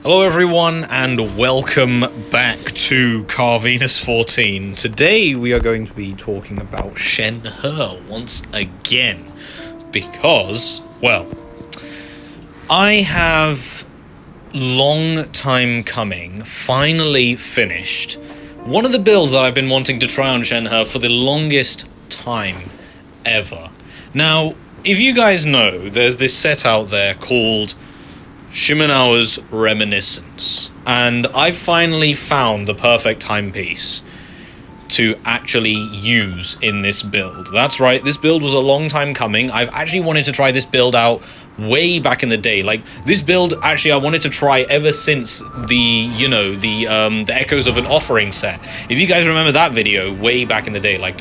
Hello everyone and welcome back to Car Venus 14. Today we are going to be talking about Shenhe once again because, well, I have long time coming finally finished one of the builds that I've been wanting to try on Shenhe for the longest time ever. Now, if you guys know, there's this set out there called Shimenawa's Reminiscence, and I finally found the perfect timepiece to actually use in this build. That's right, this build was a long time coming. I've actually wanted to try this build out way back in the day. Like, this build, actually, I wanted to try ever since the Echoes of an Offering set. If you guys remember that video, way back in the day, like,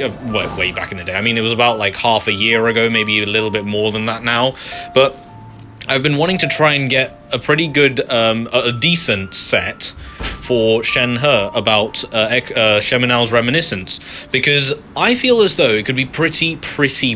way back in the day, I mean, it was about, like, half a year ago, maybe a little bit more than that now, but I've been wanting to try and get a pretty good, a decent set for Shenhe about Shimenawa's Reminiscence, because I feel as though it could be pretty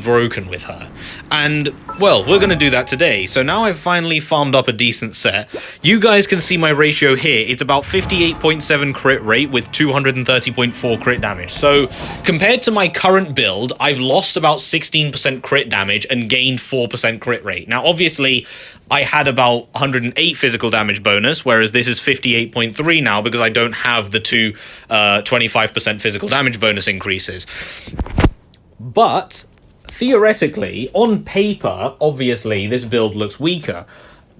broken with her. And, well, we're going to do that today. So now I've finally farmed up a decent set. You guys can see my ratio here. It's about 58.7 crit rate with 230.4 crit damage. So compared to my current build, I've lost about 16% crit damage and gained 4% crit rate. Now, obviously, I had about 108 physical damage bonus, whereas this is 58.3 now because I don't have the two 25% physical damage bonus increases. But theoretically, on paper, obviously, this build looks weaker.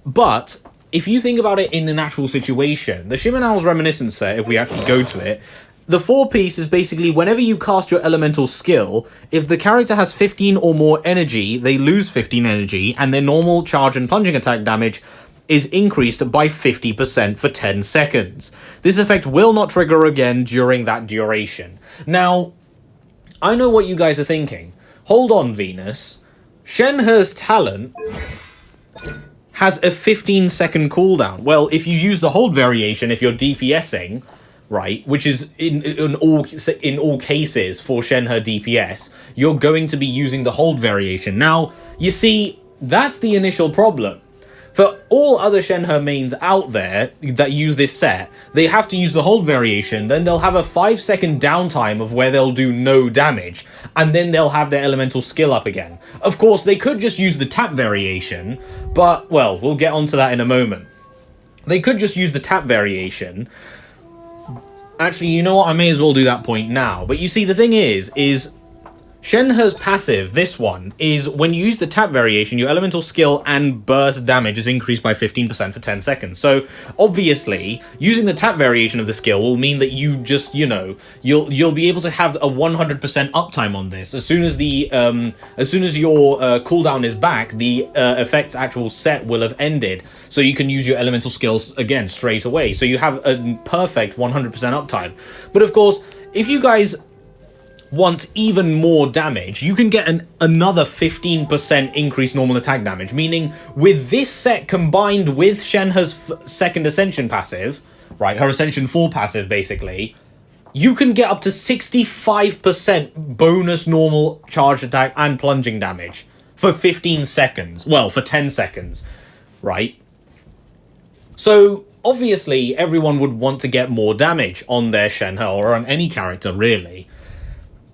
But if you think about it in an actual situation, the Shimenawa's Reminiscence set, if we actually go to it, the 4-piece is basically whenever you cast your elemental skill, if the character has 15 or more energy, they lose 15 energy, and their normal charge and plunging attack damage is increased by 50% for 10 seconds. This effect will not trigger again during that duration. Now, I know what you guys are thinking. Hold on, Venus. Shenhe's talent has a 15-second cooldown. Well, if you use the hold variation, if you're DPSing, right, which is in all cases for Shenhe DPS, you're going to be using the hold variation. Now, you see, that's the initial problem. For all other Shenhe mains out there that use this set, they have to use the hold variation, then they'll have a 5-second downtime of where they'll do no damage, and then they'll have their elemental skill up again. Of course, they could just use the tap variation, but, well, we'll get onto that in a moment. They could just use the tap variation. Actually, you know what? I may as well do that point now. But you see, the thing is Shenhe's passive, this one, is when you use the tap variation, your elemental skill and burst damage is increased by 15% for 10 seconds. So, obviously, using the tap variation of the skill will mean that you just, you know, you'll be able to have a 100% uptime on this. As soon as your cooldown is back, the effect's actual set will have ended. So you can use your elemental skills again straight away. So you have a perfect 100% uptime. But of course, if you guys want even more damage, you can get another 15% increased normal attack damage, meaning with this set combined with Shenhe's second Ascension passive, right, her Ascension 4 passive basically, you can get up to 65% bonus normal charge attack and plunging damage for 15 seconds. Well, for 10 seconds, right? So, obviously, everyone would want to get more damage on their Shenhe, or on any character, really.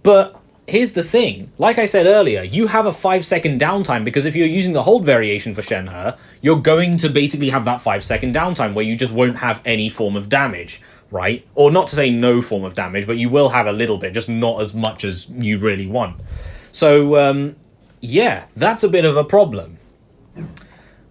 But here's the thing. Like I said earlier, you have a 5-second downtime, because if you're using the hold variation for Shenhe, you're going to basically have that 5-second downtime where you just won't have any form of damage, right? Or not to say no form of damage, but you will have a little bit, just not as much as you really want. So, yeah, that's a bit of a problem.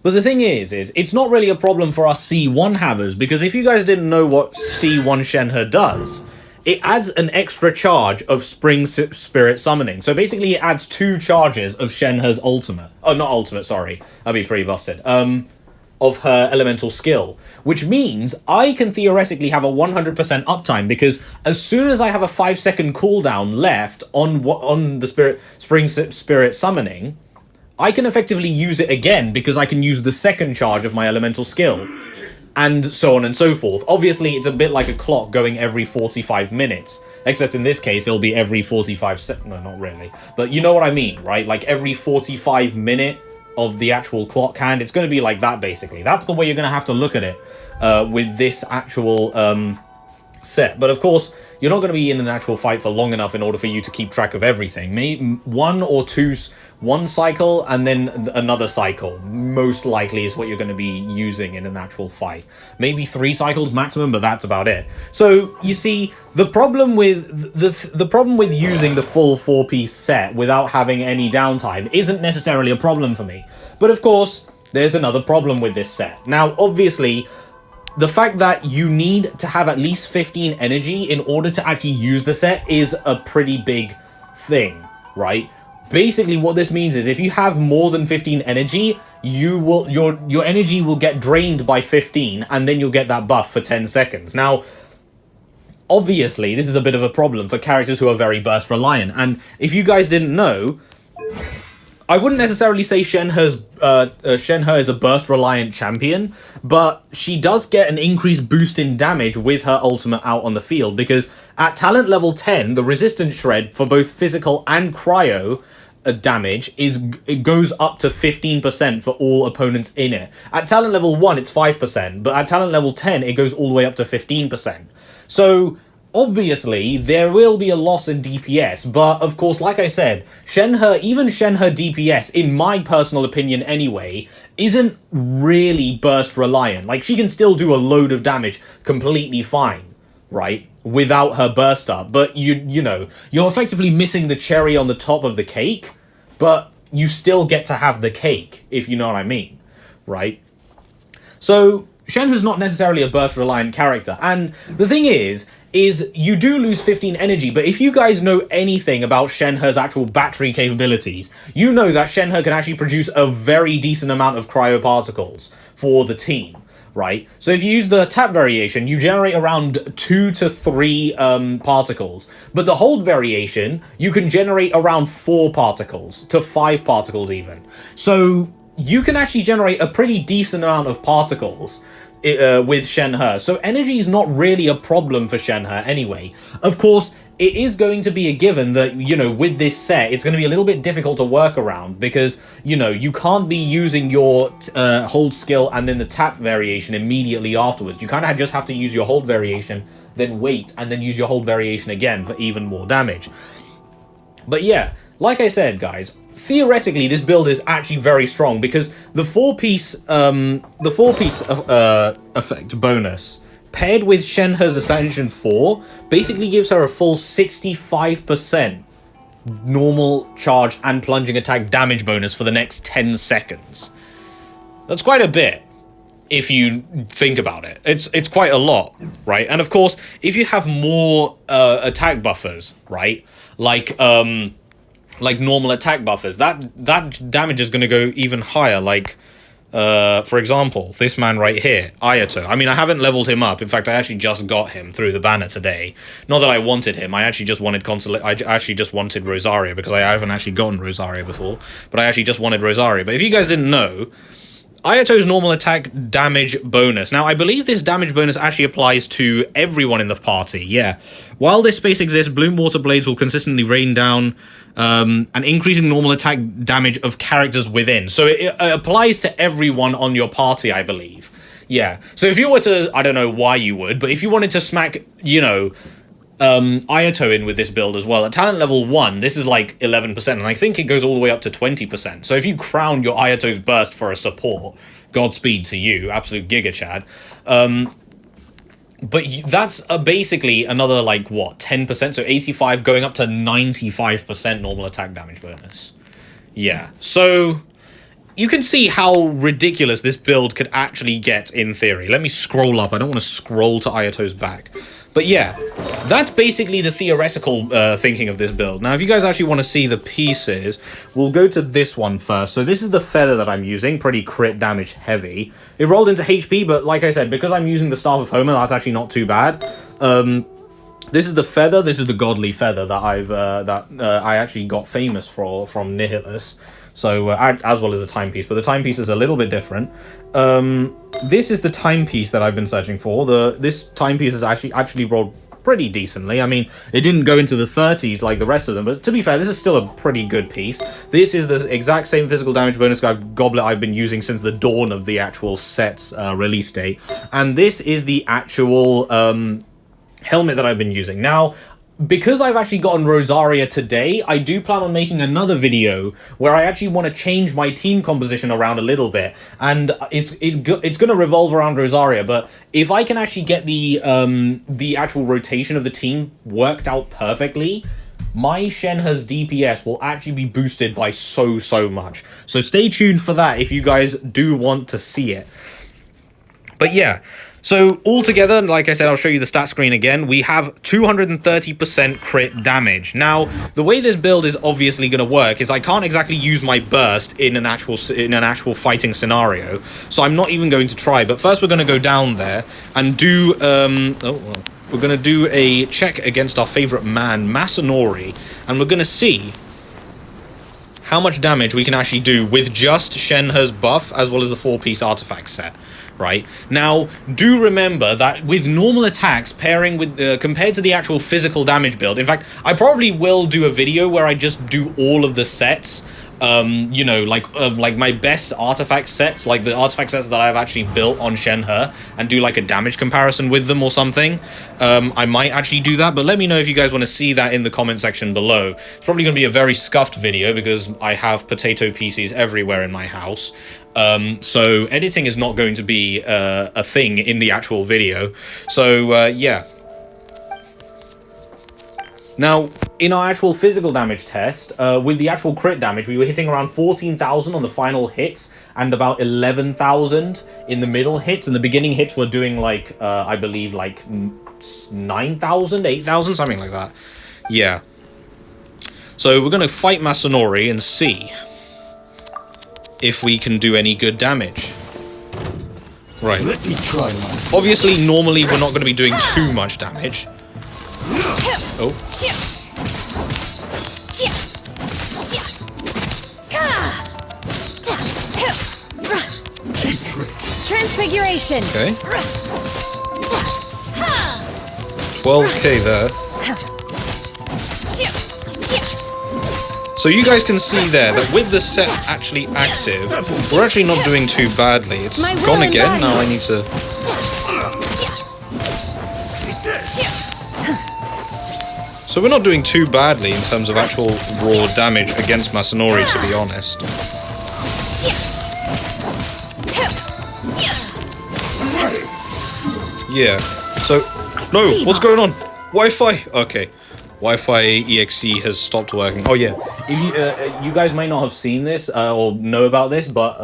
But the thing is it's not really a problem for us C1 havers, because if you guys didn't know what C1 Shenhe does, it adds an extra charge of Spring Spirit Summoning. So basically it adds 2 charges of Shenhe's ultimate. Oh, not ultimate, sorry. That'd be pretty busted. Of her elemental skill. Which means I can theoretically have a 100% uptime, because as soon as I have a 5-second cooldown left on the Spring Spirit Summoning, I can effectively use it again, because I can use the second charge of my elemental skill. And so on and so forth. Obviously, it's a bit like a clock going every 45 minutes. Except in this case, it'll be every 45 seconds. No, not really. But you know what I mean, right? Like every 45 minute of the actual clock hand. It's going to be like that, basically. That's the way you're going to have to look at it with this actual set. But of course, you're not going to be in an actual fight for long enough in order for you to keep track of everything. Maybe one cycle and then another cycle most likely is what you're going to be using in an actual fight. Maybe 3 cycles maximum, but that's about it. So you see, the problem with the problem with using the full 4-piece set without having any downtime isn't necessarily a problem for me. But of course, there's another problem with this set. Now, obviously, the fact that you need to have at least 15 energy in order to actually use the set is a pretty big thing, right? Basically, what this means is if you have more than 15 energy, your energy will get drained by 15, and then you'll get that buff for 10 seconds. Now, obviously, this is a bit of a problem for characters who are very burst reliant, and if you guys didn't know, I wouldn't necessarily say Shenhe is a burst-reliant champion, but she does get an increased boost in damage with her ultimate out on the field, because at talent level 10, the resistance shred for both physical and cryo damage it goes up to 15% for all opponents in it. At talent level 1, it's 5%, but at talent level 10, it goes all the way up to 15%. So obviously, there will be a loss in DPS, but of course, like I said, even Shenhe DPS, in my personal opinion anyway, isn't really burst reliant. Like, she can still do a load of damage completely fine, right? Without her burst up, but you know, you're effectively missing the cherry on the top of the cake, but you still get to have the cake, if you know what I mean, right? So, Shenhe's not necessarily a burst reliant character, and the thing is you do lose 15 energy, but if you guys know anything about Shenhe's actual battery capabilities, you know that Shenhe can actually produce a very decent amount of cryoparticles for the team, right? So if you use the tap variation, you generate around 2 to 3 particles, but the hold variation, you can generate around 4 particles, to 5 particles even. So you can actually generate a pretty decent amount of particles with Shenhe, so energy is not really a problem for Shenhe anyway. Of course, it is going to be a given that, you know, with this set, it's going to be a little bit difficult to work around, because, you know, you can't be using your hold skill and then the tap variation immediately afterwards. You kind of just have to use your hold variation, then wait, and then use your hold variation again for even more damage. But yeah, like I said, guys, theoretically, this build is actually very strong, because the 4-piece effect bonus paired with Shenhe's Ascension 4 basically gives her a full 65% normal charge and plunging attack damage bonus for the next 10 seconds. That's quite a bit, if you think about it. It's quite a lot, right? And of course, if you have more attack buffers, right, like normal attack buffers, that damage is going to go even higher. Like, for example, this man right here, Ayato. I mean, I haven't leveled him up. In fact, I actually just got him through the banner today. Not that I wanted him. I actually just wanted Rosaria, because I haven't actually gotten Rosaria before. But I actually just wanted Rosaria. But if you guys didn't know, Ayato's normal attack damage bonus. Now, I believe this damage bonus actually applies to everyone in the party, yeah. While this space exists, Bloom Water Blades will consistently rain down an increasing normal attack damage of characters within. So it applies to everyone on your party, I believe. Yeah. So if you were to, I don't know why you would, but if you wanted to smack, you know, Ayato in with this build as well, at talent level 1, this is like 11%, and I think it goes all the way up to 20%. So if you crown your Ayato's burst for a support, Godspeed to you, absolute Giga Chad. But that's basically another, like, what, 10%? So 85 going up to 95% normal attack damage bonus. Yeah, so you can see how ridiculous this build could actually get in theory. Let me scroll up. I don't want to scroll to Ayato's back. But yeah, that's basically the theoretical thinking of this build. Now, if you guys actually want to see the pieces, we'll go to this one first. So this is the feather that I'm using, pretty crit damage heavy. It rolled into HP, but like I said, because I'm using the Staff of Homer, that's actually not too bad. This is the feather. This is the godly feather that I actually got famous for from Nihilus. So, as well as the timepiece, but the timepiece is a little bit different. This is the timepiece that I've been searching for. This timepiece is actually rolled pretty decently. I mean, it didn't go into the 30s like the rest of them, but to be fair, this is still a pretty good piece. This is the exact same physical damage bonus goblet I've been using since the dawn of the actual set's release date. And this is the actual helmet that I've been using. Now, because I've actually gotten Rosaria today, I do plan on making another video where I actually want to change my team composition around a little bit, and it's going to revolve around Rosaria. But if I can actually get the actual rotation of the team worked out perfectly, my Shenhe's DPS will actually be boosted by so much. So stay tuned for that if you guys do want to see it. But yeah. So, altogether, like I said, I'll show you the stat screen again. We have 230% crit damage. Now, the way this build is obviously going to work is I can't exactly use my burst in an actual fighting scenario. So I'm not even going to try. But first we're going to go down there and do... we're going to do a check against our favorite man, Masanori. And we're going to see how much damage we can actually do with just Shenhe's buff as well as the 4-piece artifact set. Right now, do remember that with normal attacks pairing with compared to the actual physical damage build. In fact, I probably will do a video where I just do all of the sets. You know, like my best artifact sets, like the artifact sets that I've actually built on Shenhe, and do like a damage comparison with them or something. I might actually do that, but let me know if you guys want to see that in the comment section below. It's probably going to be a very scuffed video because I have potato PCs everywhere in my house. So editing is not going to be a thing in the actual video. So yeah. Now, in our actual physical damage test, with the actual crit damage, we were hitting around 14,000 on the final hits and about 11,000 in the middle hits. And the beginning hits were doing like, I believe, like 9,000, 8,000, something like that. Yeah. So we're going to fight Masanori and see if we can do any good damage. Right. Let me try my... Obviously, normally we're not going to be doing too much damage. Oh. Transfiguration. Okay. 12k there. So you guys can see there that with the set actually active, we're actually not doing too badly. It's gone again. Now I need to... So we're not doing too badly in terms of actual raw damage against Masanori, to be honest. Yeah. So, no, what's going on? Wi-Fi. Okay. Wi-Fi EXE has stopped working. Oh yeah. If you guys may not have seen this or know about this, but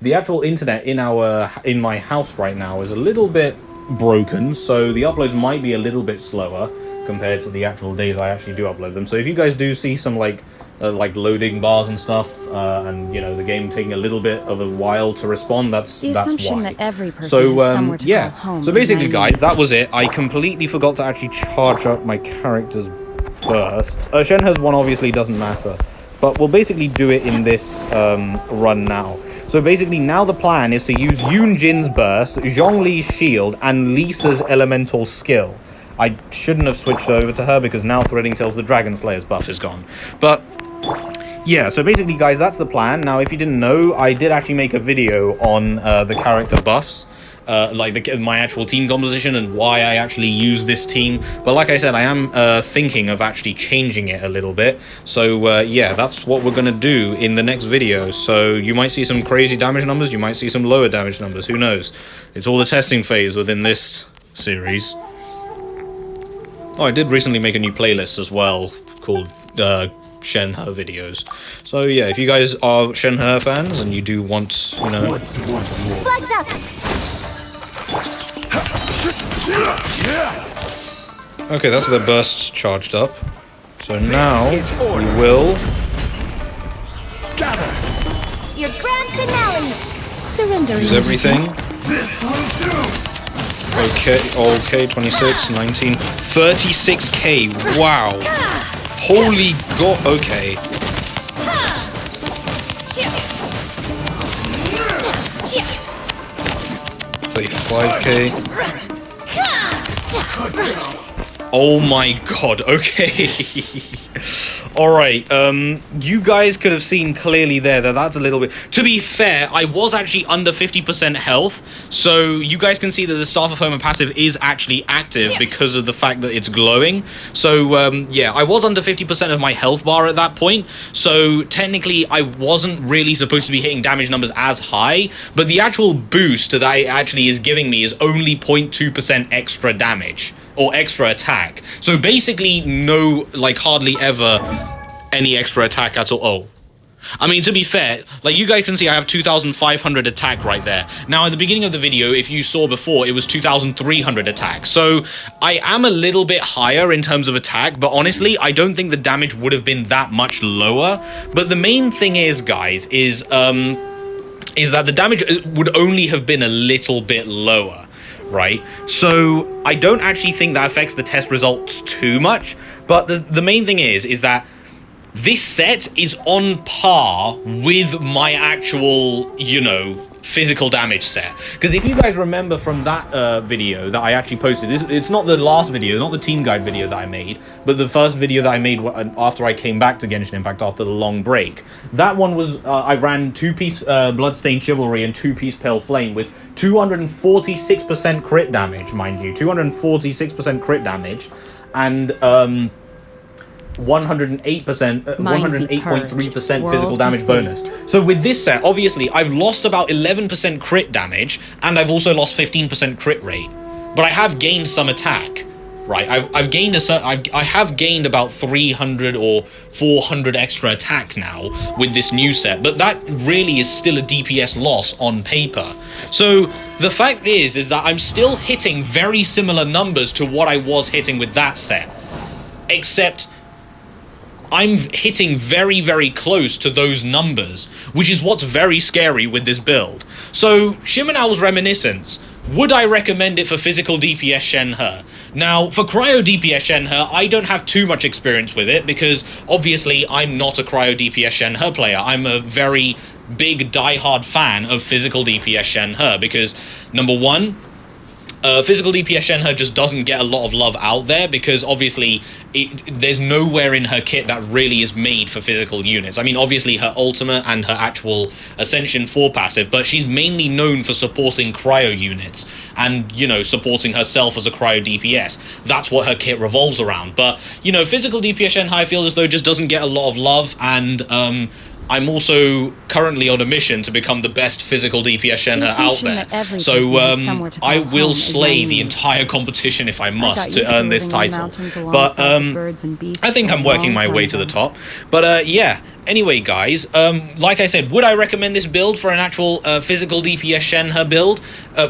the actual internet in my house right now is a little bit broken, so the uploads might be a little bit slower compared to the actual days I actually do upload them. So if you guys do see some like loading bars and stuff, and you know the game taking a little bit of a while to respond, that's why. That every person has somewhere to call home. So basically, guys, that was it. I completely forgot to actually charge up my character's burst. Shenhe's one obviously doesn't matter, but we'll basically do it in this run now. So basically, now the plan is to use Yunjin's burst, Zhongli's shield, and Lisa's elemental skill. I shouldn't have switched over to her because now Threading Tales the Dragon Slayer's buff is gone. But yeah, so basically, guys, that's the plan. Now, if you didn't know, I did actually make a video on the character buffs, like my actual team composition and why I actually use this team. But like I said, I am thinking of actually changing it a little bit. So yeah, that's what we're going to do in the next video. So you might see some crazy damage numbers, you might see some lower damage numbers, who knows? It's all the testing phase within this series. Oh, I did recently make a new playlist as well called Shenhe videos. So yeah, if you guys are Shenhe fans and you do want, you know... Flags up! Okay, that's the bursts charged up. So now we will... Your grand finale! Surrender. Use everything. Okay, 26, 19, 36k, wow. Holy god, okay. 35k. Oh my god, okay. Alright, you guys could have seen clearly there that that's a little bit... To be fair, I was actually under 50% health, so you guys can see that the Staff of Homer passive is actually active because of the fact that it's glowing. So, yeah, I was under 50% of my health bar at that point, so technically I wasn't really supposed to be hitting damage numbers as high, but the actual boost that it actually is giving me is only 0.2% extra damage. Or extra attack. So basically no, like, hardly ever any extra attack at all. Oh. I mean, to be fair, like, you guys can see I have 2,500 attack right there. Now, at the beginning of the video, if you saw before, it was 2,300 attack. So I am a little bit higher in terms of attack, but honestly, I don't think the damage would have been that much lower. But the main thing is, guys, is that the damage would only have been a little bit lower. Right, so I don't actually think that affects the test results too much, but the main thing is that this set is on par with my actual, you know, physical damage set. Because if you guys remember from that video that I actually posted, it's not the last video, not the team guide video that I made, but the first video that I made after I came back to Genshin Impact after the long break. That one was, I ran 2-piece Bloodstained Chivalry and 2-piece Pale Flame with 246% crit damage, mind you, 246% crit damage, and 108.3% physical damage bonus. So with this set, obviously, I've lost about 11% crit damage, and I've also lost 15% crit rate. But I have gained some attack, right? I've gained I have gained about 300 or 400 extra attack now with this new set, but that really is still a DPS loss on paper. So the fact is that I'm still hitting very similar numbers to what I was hitting with that set, except I'm hitting very, very close to those numbers, which is what's very scary with this build. So, Shimenawa's Reminiscence, would I recommend it for physical DPS Shenhe? Now, for cryo DPS Shenhe, I don't have too much experience with it, because obviously I'm not a cryo DPS Shenhe player. I'm a very big die-hard fan of physical DPS Shenhe, because, number one, physical DPS Shenhe just doesn't get a lot of love out there, because obviously there's nowhere in her kit that really is made for physical units. I mean, obviously her ultimate and her actual Ascension 4 passive, but she's mainly known for supporting cryo units and, you know, supporting herself as a cryo DPS. That's what her kit revolves around. But, you know, physical DPS Shenhe, I feel as though just doesn't get a lot of love, and I'm also currently on a mission to become the best physical DPS Shenhe out there. So I will slay the entire competition if I must to earn this title. But I think I'm working my way to the top. But yeah. Anyway, guys, like I said, would I recommend this build for an actual physical DPS Shenhe build?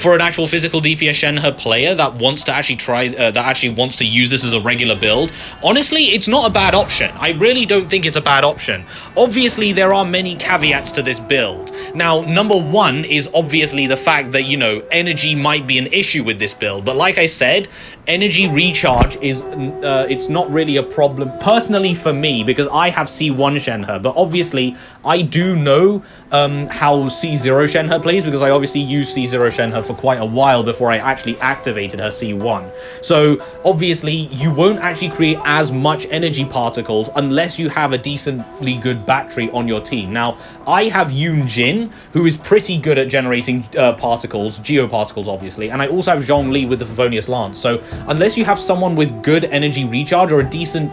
For an actual physical DPS Shenhe player that wants to actually try, that actually wants to use this as a regular build? Honestly, it's not a bad option. I really don't think it's a bad option. Obviously, there are many caveats to this build. Now, number one is obviously the fact that, you know, energy might be an issue with this build. But like I said, energy recharge is, it's not really a problem, personally for me, because I have C1 Shenhe. But obviously, I do know how C0 Shenhe plays, because I obviously used C0 Shenhe for quite a while before I actually activated her C1. So, obviously, you won't actually create as much energy particles unless you have a decently good battery on your team. Now, I have Yoon Jin, who is pretty good at generating particles, geoparticles, obviously, and I also have Zhongli with the Favonius Lance. So, unless you have someone with good energy recharge or a decent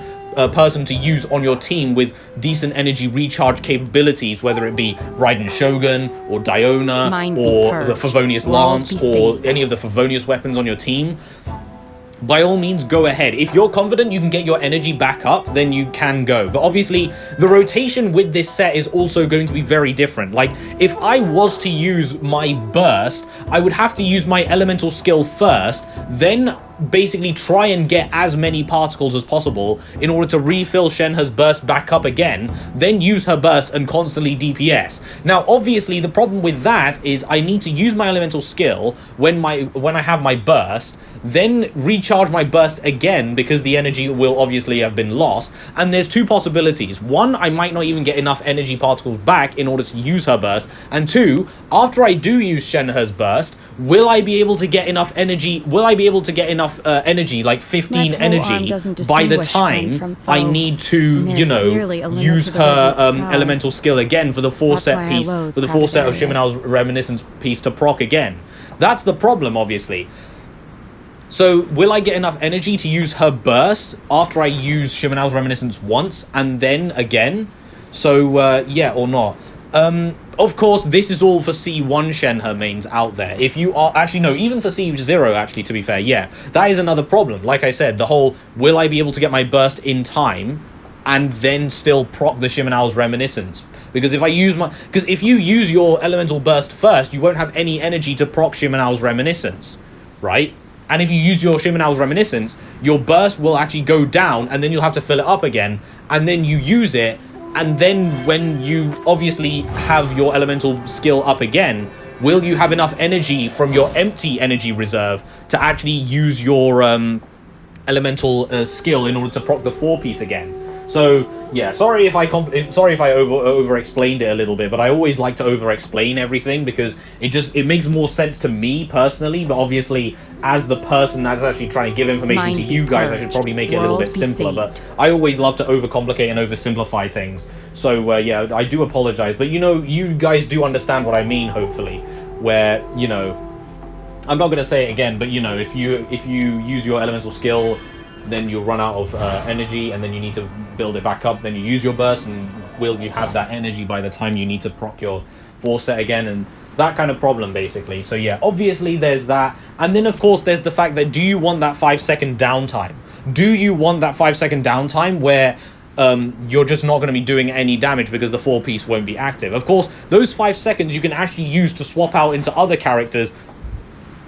person to use on your team with decent energy recharge capabilities, whether it be Raiden Shogun or Diona or the Favonius Lance or any of the Favonius weapons on your team, by all means, go ahead. If you're confident you can get your energy back up, then you can go. But obviously, the rotation with this set is also going to be very different. Like, if I was to use my burst, I would have to use my elemental skill first, then basically try and get as many particles as possible in order to refill Shenhe's burst back up again, then use her burst and constantly DPS. Now, obviously, the problem with that is I need to use my elemental skill when I have my burst, then recharge my burst again because the energy will obviously have been lost. And there's two possibilities. One, I might not even get enough energy particles back in order to use her burst. And two, after I do use Shenhe's burst, will I be able to get enough energy? Will I be able to get enough enough energy, like 15 My pole arm energy, doesn't by the distinguish friend time from foe. I need to, And you there's know, clearly a limit use to the level her of power. elemental skill again for the That's why 4-set I piece, loathe for the 4-set of crowded areas. Shimenawa's Reminiscence piece to proc again. That's the problem, obviously. So, will I get enough energy to use her burst after I use Shimenawa's Reminiscence once and then again? So, yeah, or not. Of course, this is all for C1 Shenhe mains out there. If you are... Actually, no, even for C0, actually, to be fair, yeah. That is another problem. Like I said, the whole, will I be able to get my burst in time and then still proc the Shimenawa's Reminiscence? Because if I use my... Because if you use your elemental burst first, you won't have any energy to proc Shimenawa's Reminiscence, right? And if you use your Shimenawa's Reminiscence, your burst will actually go down, and then you'll have to fill it up again, and then you use it, and then when you obviously have your elemental skill up again, will you have enough energy from your empty energy reserve to actually use your elemental skill in order to proc the 4-piece again? So yeah, sorry if I over explained it a little bit, but I always like to over explain everything because it makes more sense to me personally. But obviously, as the person that's actually trying to give information Mind to be you guys, I purged, should probably make it a little world bit be simpler. saved. But I always love to overcomplicate and oversimplify things. So yeah, I do apologize, but you know, you guys do understand what I mean. Hopefully, where you know, I'm not gonna say it again, but you know, if you use your elemental skill, then you'll run out of energy, and then you need to build it back up. Then you use your burst, and will you have that energy by the time you need to proc your 4-set again, and that kind of problem, basically. So yeah, obviously there's that. And then, of course, there's the fact that do you want that 5-second downtime? Do you want that 5-second downtime where you're just not going to be doing any damage because the 4-piece won't be active? Of course, those 5 seconds you can actually use to swap out into other characters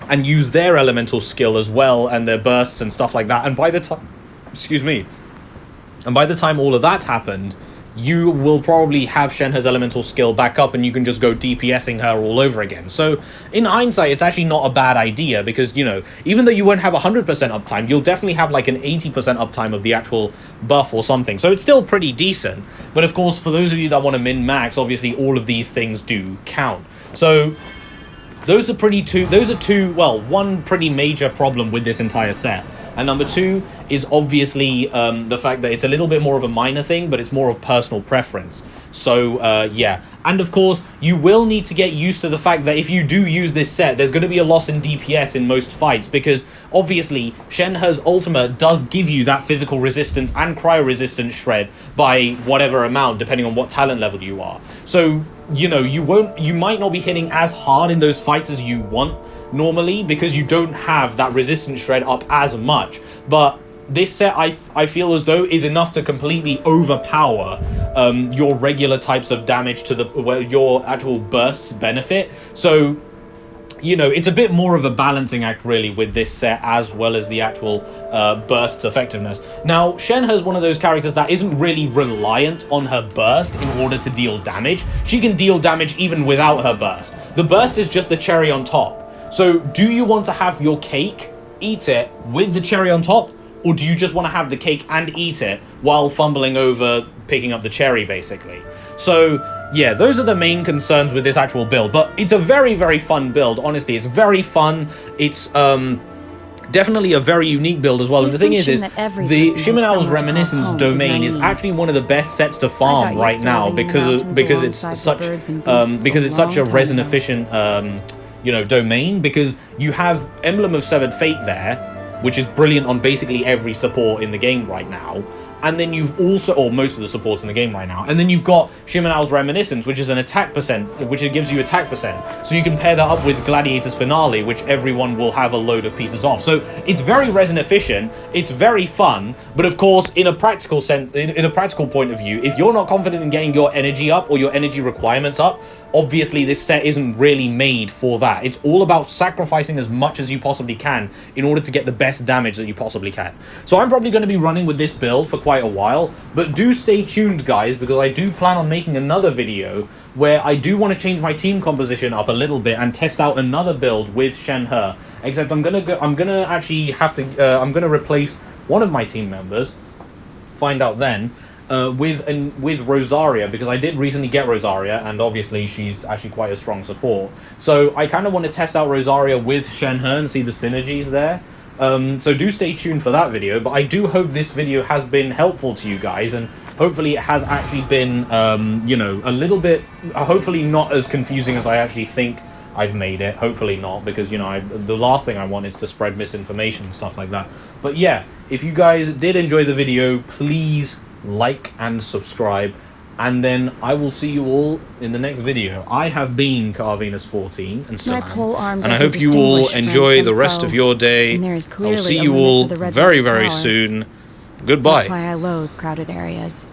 and use their elemental skill as well, and their bursts and stuff like that. And by the time, and by the time all of that's happened, you will probably have Shenhe's elemental skill back up, and you can just go DPSing her all over again. So, in hindsight, it's actually not a bad idea, because, you know, even though you won't have 100% uptime, you'll definitely have like an 80% uptime of the actual buff or something. So it's still pretty decent. But of course, for those of you that want to min-max, obviously all of these things do count. So those are two, well, one pretty major problem with this entire set. And number two is obviously the fact that it's a little bit more of a minor thing, but it's more of personal preference. So, yeah. And of course, you will need to get used to the fact that if you do use this set, there's going to be a loss in DPS in most fights, because obviously Shenhe's ultimate does give you that physical resistance and cryo resistance shred by whatever amount, depending on what talent level you are. So, you know, you might not be hitting as hard in those fights as you want normally, because you don't have that resistance shred up as much. But this set, I feel as though, is enough to completely overpower your regular types of damage to your actual bursts benefit. So, you know, it's a bit more of a balancing act, really, with this set, as well as the actual burst's effectiveness. Now, Shenhe is one of those characters that isn't really reliant on her burst in order to deal damage. She can deal damage even without her burst. The burst is just the cherry on top. So, do you want to have your cake, eat it, with the cherry on top? Or do you just want to have the cake and eat it while fumbling over picking up the cherry, basically? So, yeah, those are the main concerns with this actual build. But it's a very, very fun build, honestly. It's very fun. It's definitely a very unique build as well. And the thing is the Shimenawa's Reminiscence domain is actually one of the best sets to farm right now, because it's such a resin efficient you know, domain, because you have Emblem of Severed Fate there, which is brilliant on basically every support in the game right now. And then you've also, or most of the supports in the game right now, and then you've got Shimenawa's Reminiscence, which is an attack percent, which it gives you attack percent. So you can pair that up with Gladiator's Finale, which everyone will have a load of pieces of. So it's very resin efficient, it's very fun, but of course, in a practical sense, in a practical point of view, if you're not confident in getting your energy up or your energy requirements up, obviously this set isn't really made for that. It's all about sacrificing as much as you possibly can in order to get the best damage that you possibly can. So I'm probably going to be running with this build for quite a while, but do stay tuned, guys, because I do plan on making another video where I do want to change my team composition up a little bit and test out another build with Shenhe. Except I'm gonna actually have to I'm gonna replace one of my team members, find out then, with Rosaria, because I did recently get Rosaria, and obviously she's actually quite a strong support. So I kind of want to test out Rosaria with Shenhe and see the synergies there. So do stay tuned for that video, but I do hope this video has been helpful to you guys, and hopefully it has actually been, you know, a little bit, hopefully not as confusing as I actually think I've made it. Hopefully not, because, you know, the last thing I want is to spread misinformation and stuff like that. But yeah, if you guys did enjoy the video, please like and subscribe, and then I will see you all in the next video. I have been Carvenus14 and My pole arm and I hope you all enjoy the rest of your day. I'll see you all very, very soon. Goodbye. That's why I loathe crowded areas.